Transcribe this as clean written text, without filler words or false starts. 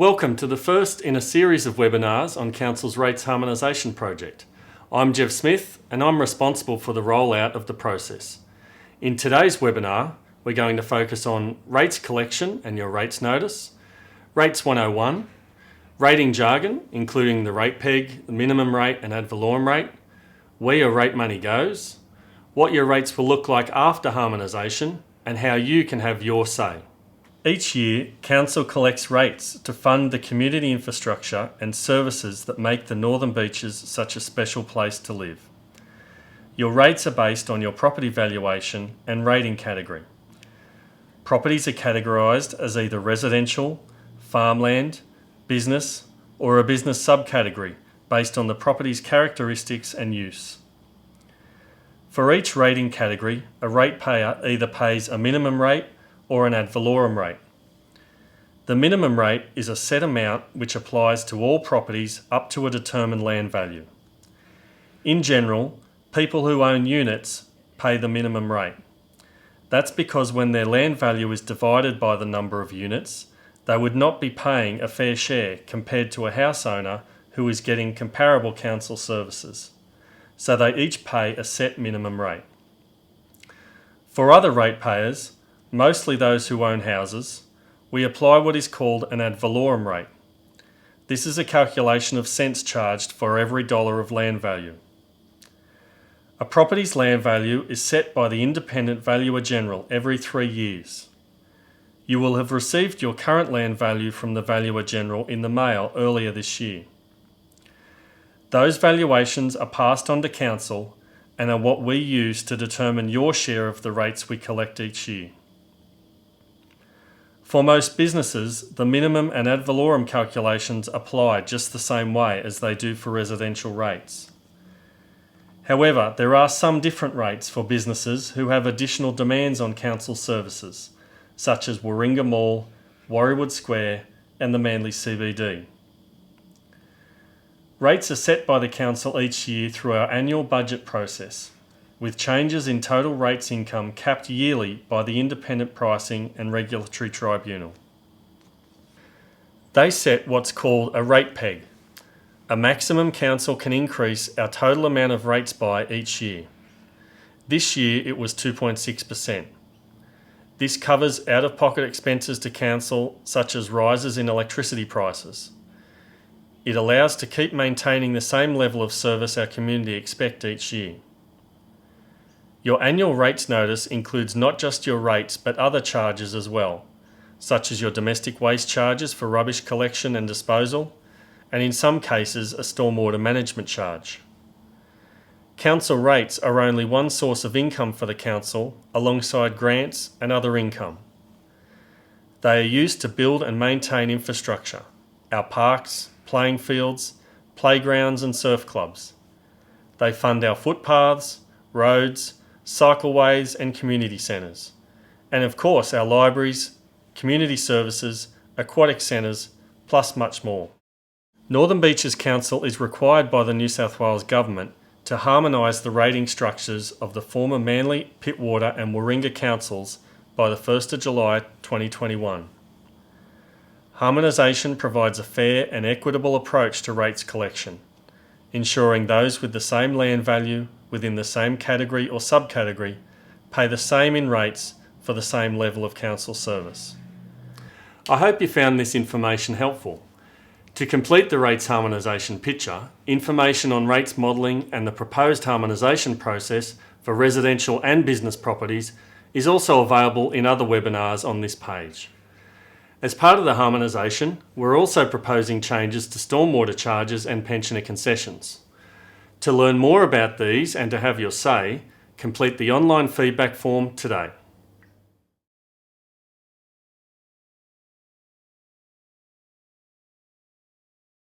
Welcome to the first in a series of webinars on Council's Rates Harmonisation project. I'm Jeff Smith and I'm responsible for the rollout of the process. In today's webinar, we're going to focus on rates collection and your rates notice, Rates 101, rating jargon, including the rate peg, the minimum rate and ad valorem rate, where your rate money goes, what your rates will look like after harmonisation, and how you can have your say. Each year, Council collects rates to fund the community infrastructure and services that make the Northern Beaches such a special place to live. Your rates are based on your property valuation and rating category. Properties are categorised as either residential, farmland, business, or a business subcategory based on the property's characteristics and use. For each rating category, a ratepayer either pays a minimum rate or an ad valorem rate. The minimum rate is a set amount which applies to all properties up to a determined land value. In general, people who own units pay the minimum rate. That's because when their land value is divided by the number of units, they would not be paying a fair share compared to a house owner who is getting comparable council services. So they each pay a set minimum rate. For other ratepayers, mostly those who own houses, we apply what is called an ad valorem rate. This is a calculation of cents charged for every dollar of land value. A property's land value is set by the Independent Valuer General every 3 years. You will have received your current land value from the Valuer General in the mail earlier this year. Those valuations are passed on to Council and are what we use to determine your share of the rates we collect each year. For most businesses, the minimum and ad valorem calculations apply just the same way as they do for residential rates. However, there are some different rates for businesses who have additional demands on council services, such as Warringah Mall, Warriewood Square and the Manly CBD. Rates are set by the Council each year through our annual budget process, with changes in total rates income capped yearly by the Independent Pricing and Regulatory Tribunal. They set what's called a rate peg, a maximum Council can increase our total amount of rates by each year. This year it was 2.6%. This covers out-of-pocket expenses to Council such as rises in electricity prices. It allows to keep maintaining the same level of service our community expect each year. Your annual rates notice includes not just your rates but other charges as well, such as your domestic waste charges for rubbish collection and disposal, and in some cases a stormwater management charge. Council rates are only one source of income for the Council alongside grants and other income. They are used to build and maintain infrastructure, our parks, playing fields, playgrounds and surf clubs. They fund our footpaths, roads, cycleways and community centres, and of course our libraries, community services, aquatic centres, plus much more. Northern Beaches Council is required by the New South Wales Government to harmonise the rating structures of the former Manly, Pittwater and Warringah councils by the 1st of July 2021. Harmonisation provides a fair and equitable approach to rates collection, ensuring those with the same land value within the same category or subcategory pay the same in rates for the same level of council service. I hope you found this information helpful. To complete the rates harmonisation picture, information on rates modelling and the proposed harmonisation process for residential and business properties is also available in other webinars on this page. As part of the harmonisation, we're also proposing changes to stormwater charges and pensioner concessions. To learn more about these and to have your say, complete the online feedback form today.